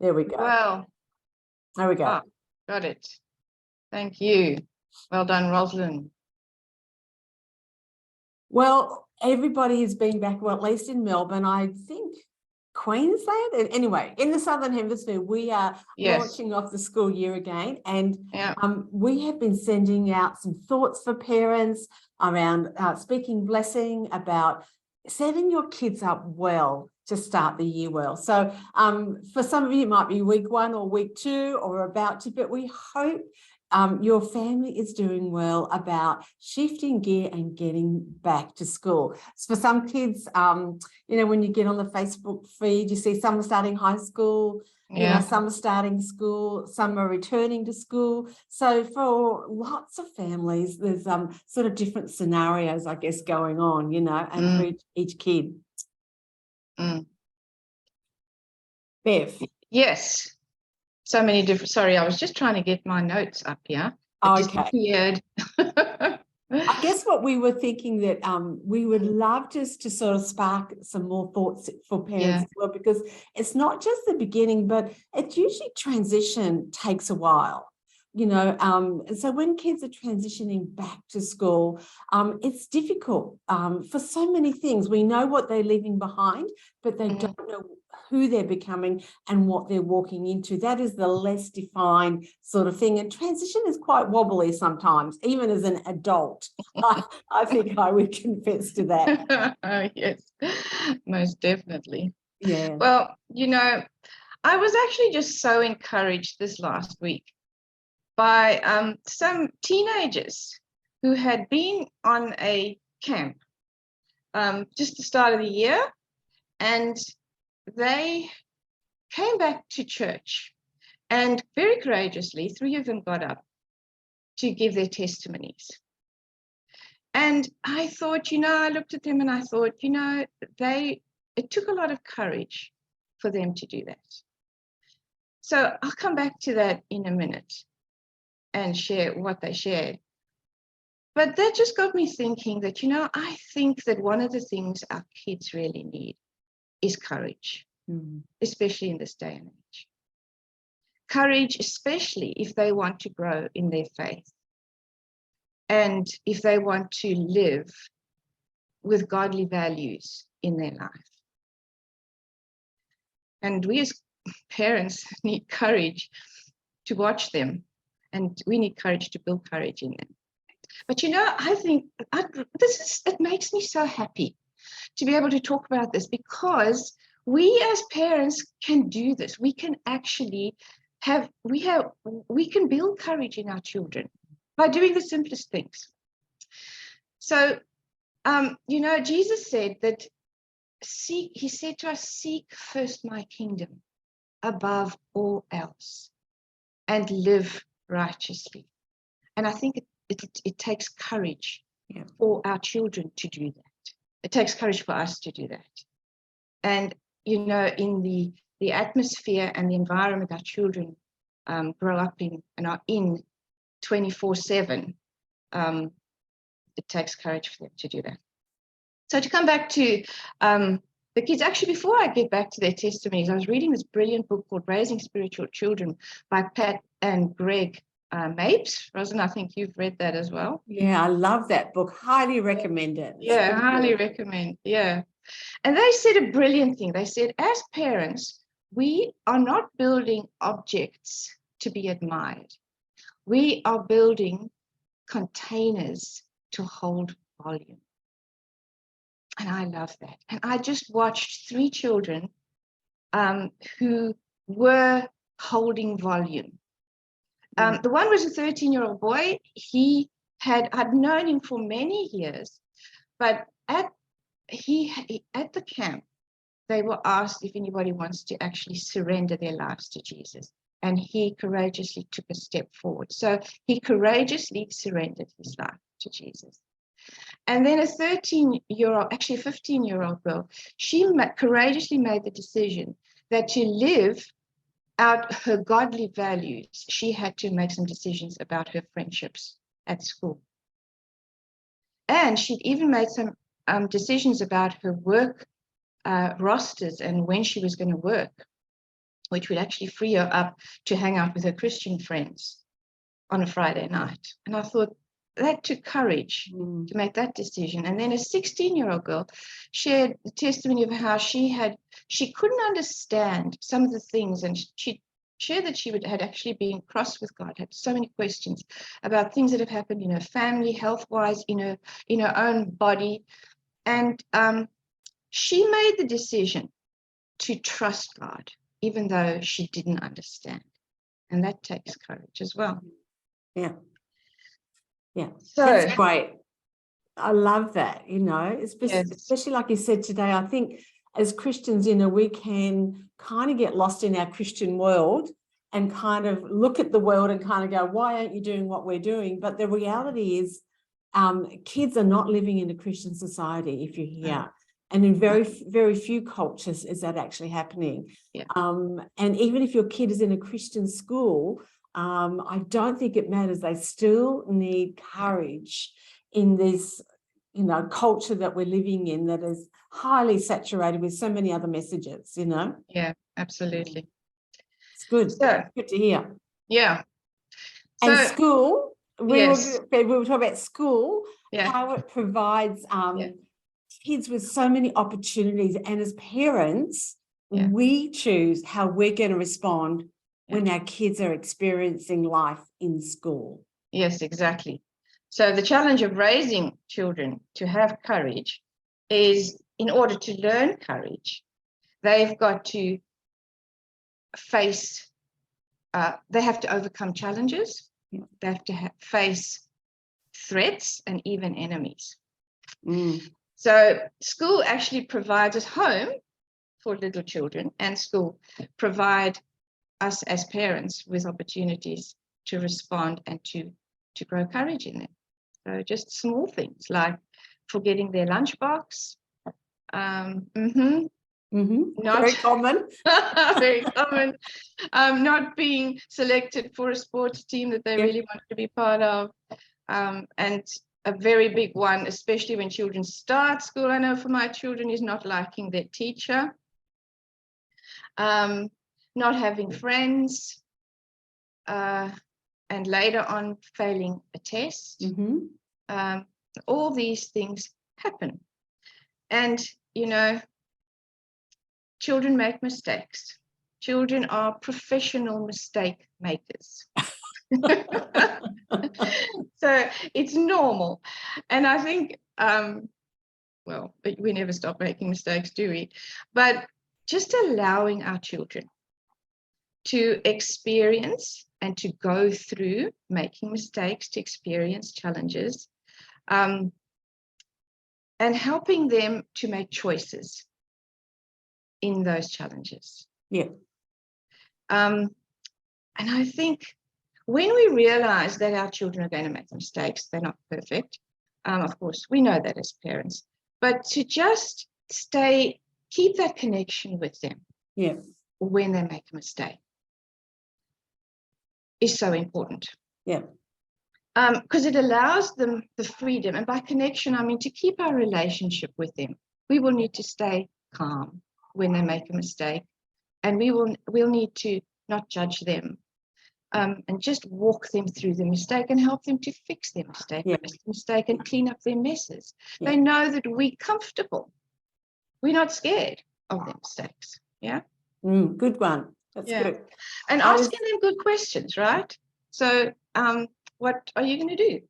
There we go. Well, There we go. Got it. Thank you. Well done, Roselyn. Well, everybody has been back, well, at least in Melbourne, I think Queensland. And anyway, in the Southern Hemisphere, we are launching off the school year again. And we have been sending out some thoughts for parents around speaking blessing, about setting your kids up well to start the year well. So for some of you, it might be week 1 or week 2 or about to, but we hope your family is doing well about shifting gear and getting back to school. So for some kids, you know, when you get on the Facebook feed, you see some are starting high school, you know, some are starting school, some are returning to school. So for lots of families, there's sort of different scenarios, I guess, going on, you know, and for each kid. Bev. Yes. So many different, sorry, I was just trying to get my notes up here. Okay. I guess what we were thinking that we would love just to sort of spark some more thoughts for parents as well, because it's not just the beginning, but it usually transition takes a while. You know, so when kids are transitioning back to school, it's difficult for so many things. We know what they're leaving behind, but they don't know who they're becoming and what they're walking into. That is the less defined sort of thing. And transition is quite wobbly sometimes, even as an adult. I think I would confess to that. Yes, most definitely. Yeah. Well, you know, I was actually just so encouraged this last week by some teenagers who had been on a camp just the start of the year, and they came back to church, and very courageously 3 of them got up to give their testimonies. And I thought, you know, I looked at them and I thought, you know, it took a lot of courage for them to do that. So I'll come back to that in a minute and share what they shared. But that just got me thinking that, you know, I think that one of the things our kids really need is courage, especially in this day and age. Courage, especially if they want to grow in their faith and if they want to live with godly values in their life. And we as parents need courage to watch them, and we need courage to build courage in them. But you know, I think it makes me so happy to be able to talk about this, because we as parents can do this. We can actually we can build courage in our children by doing the simplest things. So, you know, Jesus said that he said to us, seek first my kingdom above all else and live righteously. And I think it takes courage for our children to do that. It takes courage for us to do that. And, you know, in the atmosphere and the environment our children grow up in and are in 24/7, it takes courage for them to do that. So to come back to the kids, actually, before I get back to their testimonies, I was reading this brilliant book called Raising Spiritual Children by Pat and Greg Mapes. Roselyn, I think you've read that as well. Yeah, I love that book. Highly recommend it. Yeah, highly recommend. Yeah. And they said a brilliant thing. They said, as parents, we are not building objects to be admired. We are building containers to hold volume. And I love that. And I just watched 3 children who were holding volume. The one was a 13-year-old boy. I'd known him for many years, but at the camp, they were asked if anybody wants to actually surrender their lives to Jesus. And he courageously took a step forward. So he courageously surrendered his life to Jesus. And then a 13-year-old, actually a 15-year-old girl, she courageously made the decision that to live out her godly values, she had to make some decisions about her friendships at school. And she'd even made some decisions about her work rosters and when she was going to work. which would actually free her up to hang out with her Christian friends on a Friday night. And I thought, that took courage to make that decision. And then a 16-year-old girl shared the testimony of how she couldn't understand some of the things, and she shared that she had actually been cross with God, had so many questions about things that have happened in her family, health-wise, in her own body. And she made the decision to trust God, even though she didn't understand. And that takes courage as well. Yeah. Yeah, so that's great. I love that, especially like you said today. I think as Christians, we can kind of get lost in our Christian world and kind of look at the world and kind of go, why aren't you doing what we're doing? But the reality is kids are not living in a Christian society, if you're here. And in very, very few cultures is that actually happening. Yeah. And even if your kid is in a Christian school, I don't think it matters. They still need courage in this, culture that we're living in that is highly saturated with so many other messages, Yeah, absolutely. It's good. So, good to hear. Yeah. And school, we were talking about school, how it provides kids with so many opportunities. And as parents, we choose how we're going to respond when our kids are experiencing life in school. Yes, exactly. So the challenge of raising children to have courage is, in order to learn courage, they've got to face, they have to overcome challenges. Yeah. They have to face threats and even enemies. So school actually provides us home for little children, and school provide us as parents with opportunities to respond and to grow courage in them. So just small things like forgetting their lunchbox. Not very common. Very common. Not being selected for a sports team that they really want to be part of. And a very big one, especially when children start school, I know for my children, is not liking their teacher. Not having friends, and later on failing a test. All these things happen. And, children make mistakes. Children are professional mistake makers. So it's normal. And I think, we never stop making mistakes, do we? But just allowing our children to experience and to go through making mistakes, to experience challenges, and helping them to make choices in those challenges. Yeah. And I think when we realize that our children are going to make mistakes, they're not perfect. Of course, we know that as parents, but to just keep that connection with them. Yeah. When they make a mistake is so important. Yeah. Because it allows them the freedom, and by connection, I mean to keep our relationship with them. We will need to stay calm when they make a mistake, and we'll need to not judge them, and just walk them through the mistake and help them to fix their mistake, and clean up their messes. Yeah. They know that we're comfortable. We're not scared of their mistakes. Yeah. Good one. That's good. And asking them good questions, right? So, what are you going to do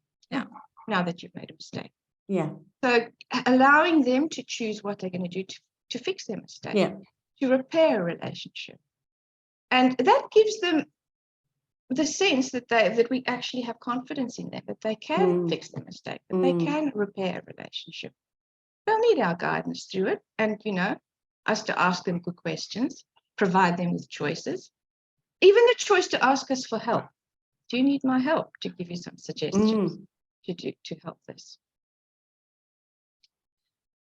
now that you've made a mistake? Yeah. So allowing them to choose what they're going to do to fix their mistake, to repair a relationship. And that gives them the sense that we actually have confidence in them, that they can fix their mistake, that they can repair a relationship. They'll need our guidance through it, and, us to ask them good questions, provide them with choices, even the choice to ask us for help. Do you need my help? To give you some suggestions to help this.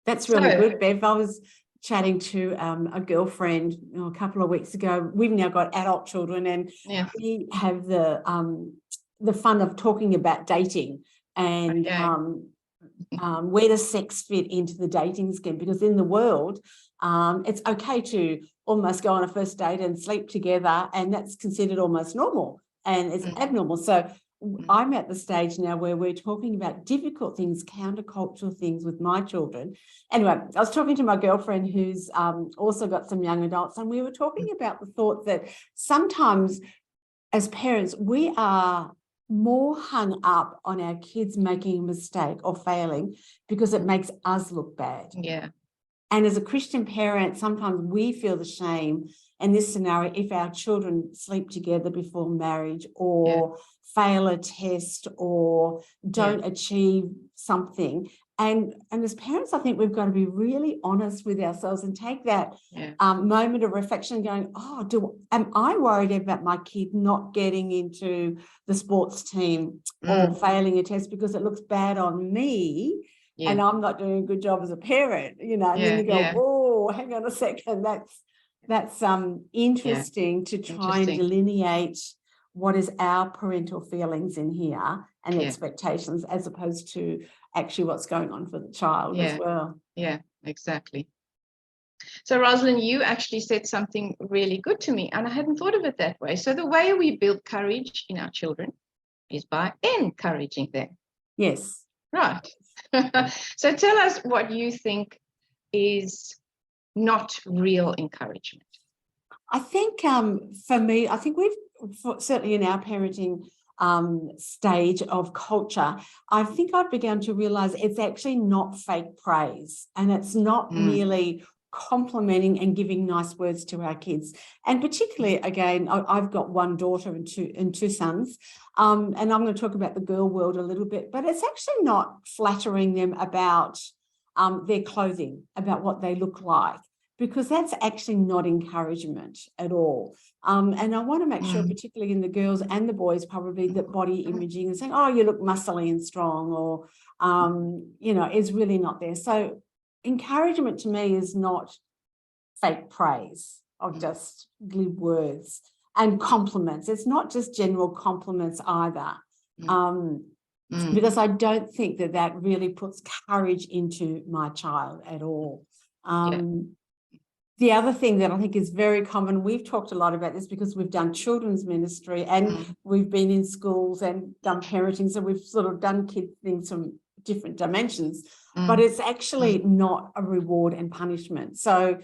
That's really good, Bev. I was chatting to a girlfriend a couple of weeks ago. We've now got adult children, and we have the fun of talking about dating and where does sex fit into the dating scheme? Because in the world, it's okay to almost go on a first date and sleep together, and that's considered almost normal and it's abnormal. So I'm at the stage now where we're talking about difficult things, countercultural things with my children. Anyway, I was talking to my girlfriend who's also got some young adults, and we were talking about the thought that sometimes as parents, we are more hung up on our kids making a mistake or failing because it makes us look bad. Yeah. And as a Christian parent, sometimes we feel the shame in this scenario if our children sleep together before marriage or fail a test or don't achieve something. And as parents, I think we've got to be really honest with ourselves and take that moment of reflection going, am I worried about my kid not getting into the sports team or failing a test because it looks bad on me? Yeah. And I'm not doing a good job as a parent, and then you go, oh, hang on a second, that's interesting to try and delineate what is our parental feelings in here and expectations as opposed to actually what's going on for the child as well. Yeah, exactly. So Roselyn, you actually said something really good to me, and I hadn't thought of it that way. So the way we build courage in our children is by encouraging them. Yes. Right. So tell us what you think is not real encouragement. I think for me, I think certainly in our parenting stage of culture, I think I've begun to realize it's actually not fake praise, and it's not merely complimenting and giving nice words to our kids. And particularly, again, I've got one daughter and two sons, and I'm going to talk about the girl world a little bit, but it's actually not flattering them about their clothing, about what they look like, because that's actually not encouragement at all. And I want to make sure, particularly in the girls and the boys, probably, that body imaging and saying, oh, you look muscly and strong, or, is really not there. So encouragement to me is not fake praise of just glib words, and compliments. It's not just general compliments either. Because I don't think that really puts courage into my child at all. The other thing that I think is very common, we've talked a lot about this because we've done children's ministry and we've been in schools and done parenting, so we've sort of done kid things from different dimensions, but it's actually not a reward and punishment. So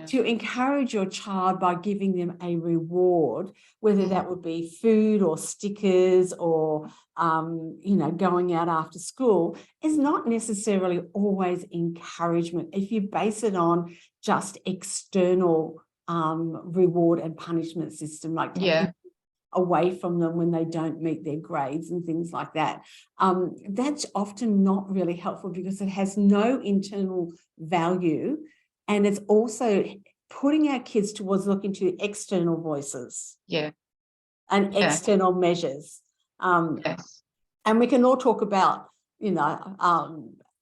to encourage your child by giving them a reward, whether that would be food or stickers or, going out after school, is not necessarily always encouragement if you base it on just external reward and punishment system, like taking away from them when they don't meet their grades and things like that. That's often not really helpful because it has no internal value. And it's also putting our kids towards looking to external voices and external measures. And we can all talk about,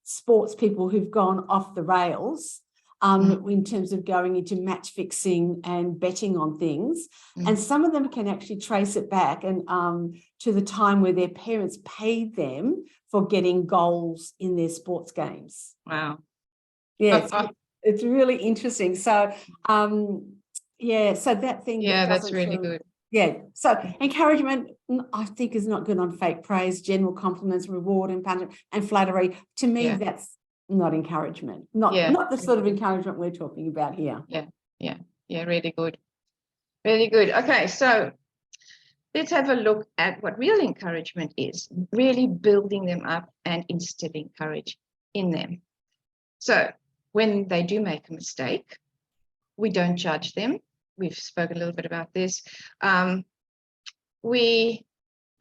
sports people who've gone off the rails in terms of going into match fixing and betting on things. And some of them can actually trace it back and to the time where their parents paid them for getting goals in their sports games. Wow. Yes. It's really interesting. So, so that thing. Yeah, that's really good. Yeah. So encouragement, I think, is not good on fake praise, general compliments, reward and punishment and flattery. To me, that's not encouragement. Not the sort of encouragement we're talking about here. Yeah. Really good. Really good. Okay, so let's have a look at what real encouragement is. Really building them up and instilling courage in them. So when they do make a mistake, we don't judge them. We've spoken a little bit about this. We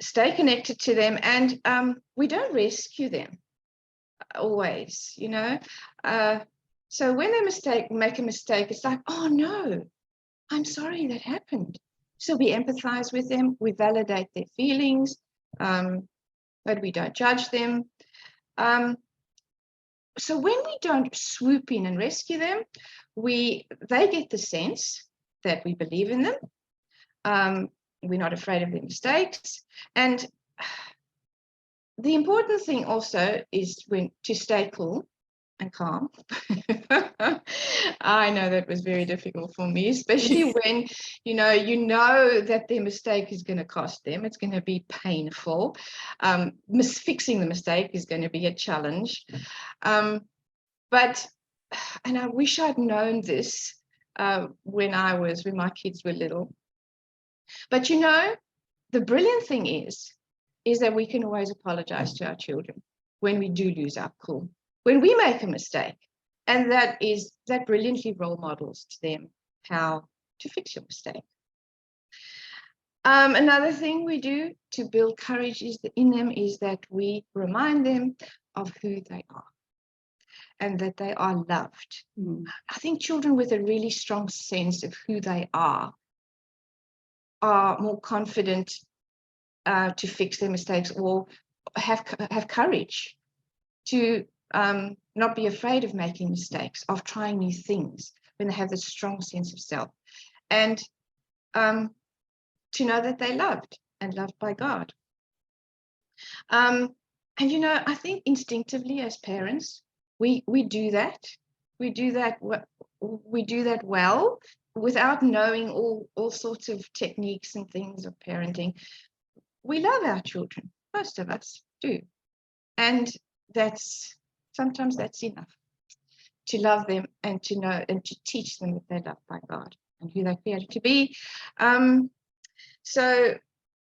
stay connected to them, and we don't rescue them always, So when they make a mistake, it's like, oh no, I'm sorry that happened. So we empathize with them, we validate their feelings, but we don't judge them. So when we don't swoop in and rescue them, they get the sense that we believe in them. We're not afraid of their mistakes. And the important thing also is to stay cool and calm. I know that was very difficult for me, especially when you know that their mistake is going to cost them. It's going to be painful. Fixing the mistake is going to be a challenge. But I wish I'd known this when my kids were little. But the brilliant thing is that we can always apologize to our children when we do lose our cool, when we make a mistake. And that brilliantly role models to them how to fix your mistake. Another thing we do to build courage in them is that we remind them of who they are and that they are loved. I think children with a really strong sense of who they are more confident to fix their mistakes or have courage to not be afraid of making mistakes, of trying new things when they have this strong sense of self, and to know that they're loved and loved by God. And I think instinctively as parents, we do that. We do that well without knowing all sorts of techniques and things of parenting. We love our children. Most of us do. And sometimes that's enough to love them and to know and to teach them that they're loved by God and who they're created to be. So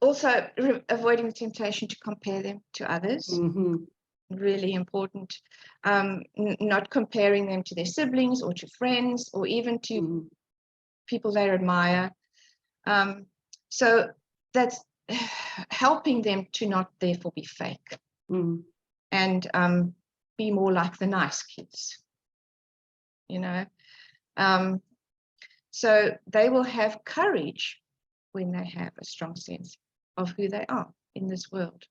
also avoiding the temptation to compare them to others. Really important. Not comparing them to their siblings or to friends or even to people they admire. So that's helping them to not therefore be fake and be more like the nice kids, so they will have courage when they have a strong sense of who they are in this world.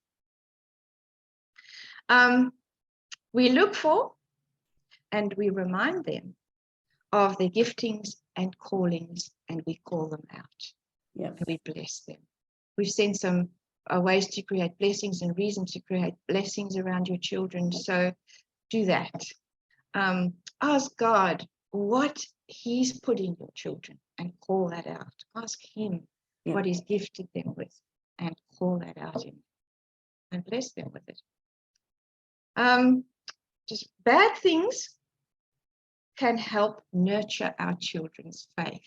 We look for and we remind them of their giftings and callings, and we call them out. And we bless them. We've seen some ways to create blessings and reasons to create blessings around your children. So do that. Ask God what He's put in your children and call that out. Ask Him what He's gifted them with and call that out in and bless them with it. Just bad things can help nurture our children's faith.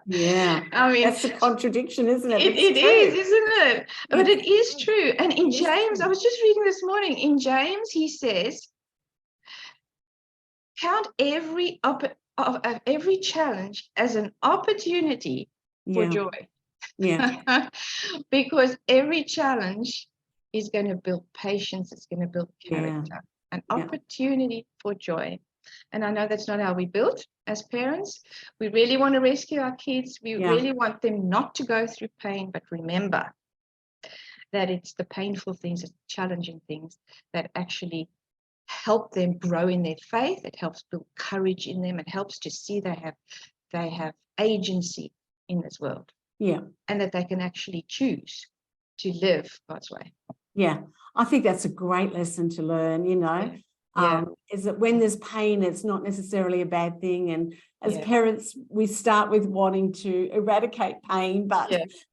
Yeah. I mean, that's a contradiction, isn't it? It is, isn't it? But it is true. And in James, I was just reading this morning, in James, he says, count every challenge as an opportunity for joy. Yeah. Because every challenge is going to build patience, it's going to build character, an opportunity for joy. And I know that's not how we built as parents. We really want to rescue our kids. We really want them not to go through pain, but remember that it's the painful things, the challenging things that actually help them grow in their faith. It helps build courage in them. It helps to see they have agency in this world. Yeah. And that they can actually choose to live God's way. Yeah. I think that's a great lesson to learn, is that when there's pain, it's not necessarily a bad thing. And as parents, we start with wanting to eradicate pain, but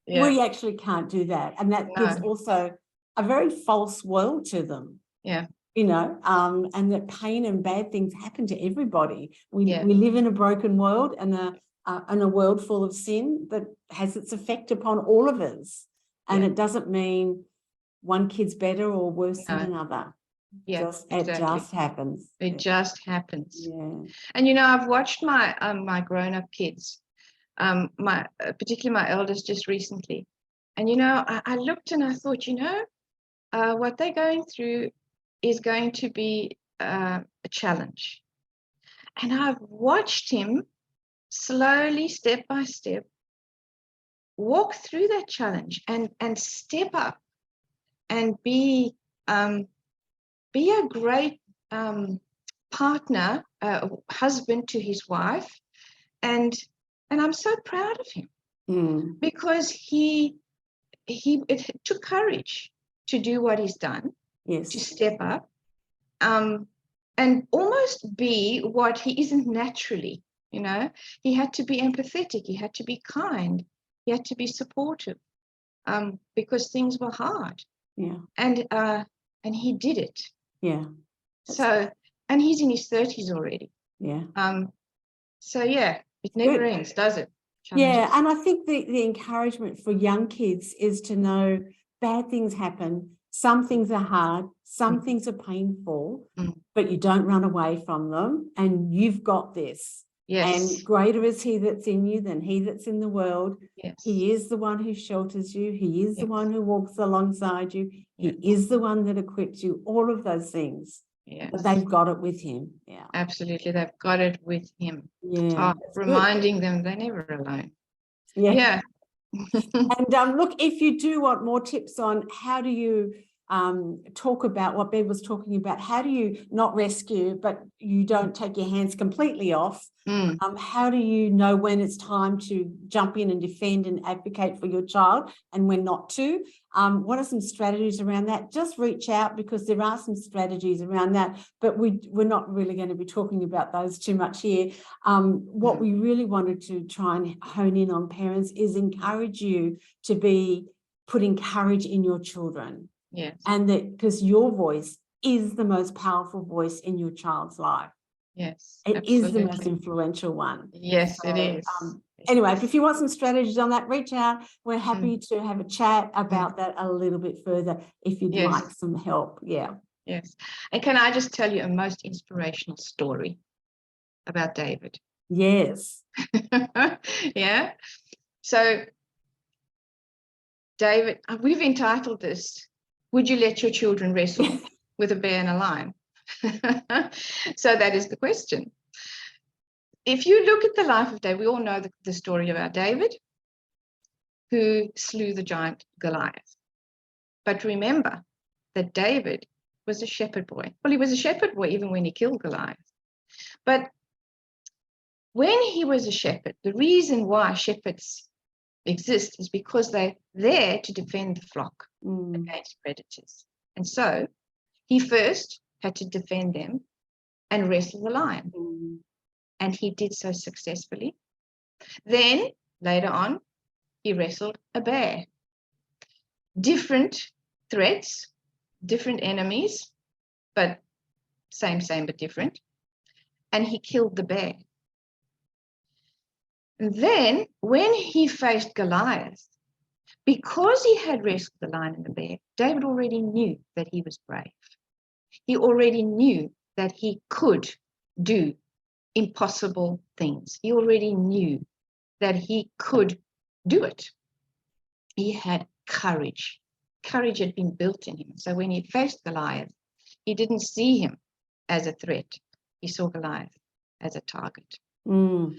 we actually can't do that. And that gives also a very false world to them. Yeah. And that pain and bad things happen to everybody. We live in a broken world and a world full of sin that has its effect upon all of us. And it doesn't mean one kid's better or worse than another. Yeah, it just happens. It just happens. Yeah. And I've watched my my grown-up kids, particularly my eldest just recently. And I looked and I thought, what they're going through is going to be a challenge. And I've watched him slowly, step by step, walk through that challenge and step up and be a great partner, husband to his wife, and I'm so proud of him because it took courage to do what he's done, to step up, almost be what he isn't naturally. He had to be empathetic, he had to be kind, he had to be supportive, because things were hard. Yeah. And he did it. Yeah. So, and he's in his 30s already. Yeah. So yeah, it never ends, does it? Challenges. Yeah, and I think the encouragement for young kids is to know bad things happen. Some things are hard, some things are painful, but you don't run away from them, and you've got this. Yes. And greater is he that's in you than he that's in the world. Yes. He is the one who shelters you. He is the one who walks alongside you. He is the one that equips you, all of those things. Yes. But they've got it with him. Yeah. Absolutely. They've got it with him. Yeah. Reminding them they're never alone. Yeah. Yeah. And look, if you do want more tips on how do you talk about what Ben was talking about, how do you not rescue, but you don't take your hands completely off? How do you know when it's time to jump in and defend and advocate for your child and when not to? What are some strategies around that? Just reach out, because there are some strategies around that, but we're not really going to be talking about those too much here. What we really wanted to try and hone in on, parents, is encourage you to be putting courage in your children. Yes. And that, because your voice is the most powerful voice in your child's life. Yes, it absolutely. is the most influential one. Yes, so, it is. Anyway, if you want some strategies on that, reach out. We're happy to have a chat about that a little bit further if you'd like some help. Yeah. Yes. And can I just tell you a most inspirational story about David? Yes. Yeah. So David, we've entitled this, "Would you let your children wrestle with a bear and a lion?" So that is the question. If you look at the life of David, we all know the story about David, who slew the giant Goliath. But remember that David was a shepherd boy. Well, he was a shepherd boy even when he killed Goliath. But when he was a shepherd, the reason why shepherds exist is because they're there to defend the flock against predators. And so he first had to defend them and wrestle the lion. And he did so successfully. Then later on, he wrestled a bear. Different threats, different enemies, but same but different. And he killed the bear. And then when he faced Goliath, because he had wrestled the lion and the bear, David already knew that he was brave. He already knew that he could do impossible things. He already knew that he could do it. He had courage. Courage had been built in him. So when he faced Goliath, he didn't see him as a threat. He saw Goliath as a target. And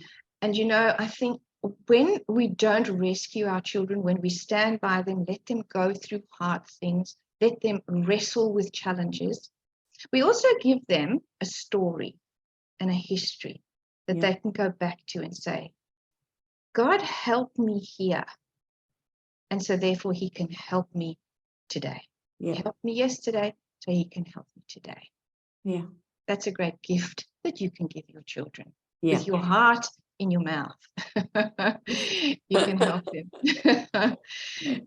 I think when we don't rescue our children, when we stand by them, let them go through hard things, let them wrestle with challenges, we also give them a story and a history that they can go back to and say, God helped me here. And so therefore he can help me today. He helped me yesterday, so he can help me today. Yeah. That's a great gift that you can give your children. With your heart in your mouth. You can help them.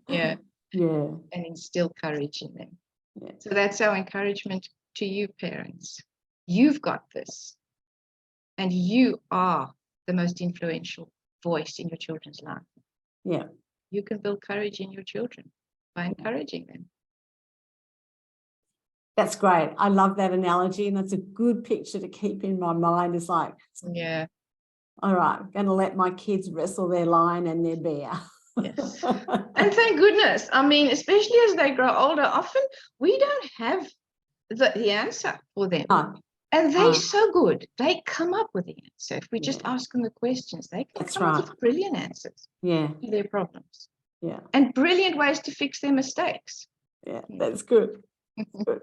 Yeah. And instill courage in them. Yeah. So that's our encouragement to you, parents. You've got this. And you are the most influential voice in your children's life. Yeah. You can build courage in your children by encouraging them. That's great. I love that analogy, and that's a good picture to keep in my mind. It's like, all right, I'm going to let my kids wrestle their lion and their bear. Yes. And thank goodness. I mean, especially as they grow older, often we don't have the answer for them. No. And they're so good. They come up with the answer. If we just ask them the questions, they can come up with brilliant answers to their problems. Yeah. And brilliant ways to fix their mistakes. Yeah, that's good. Good.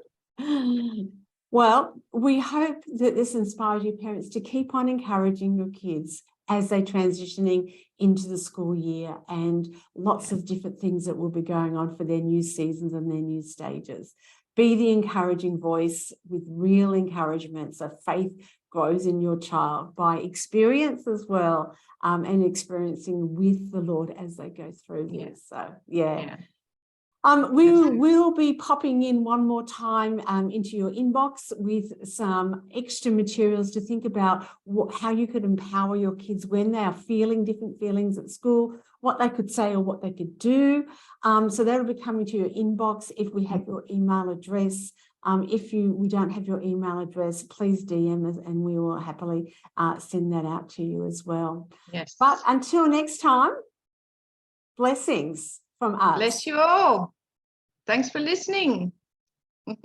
Well, we hope that this inspires you, parents, to keep on encouraging your kids as they're transitioning into the school year, and lots of different things that will be going on for their new seasons and their new stages. be the encouraging voice with real encouragement. So faith grows in your child by experience as well, and experiencing with the Lord as they go through this. So, we will be popping in one more time into your inbox with some extra materials to think about how you could empower your kids when they are feeling different feelings at school, what they could say or what they could do. So that'll be coming to your inbox if we have your email address. If we don't have your email address, please DM us and we will happily send that out to you as well. Yes. But until next time, blessings from us. Bless you all. Thanks for listening.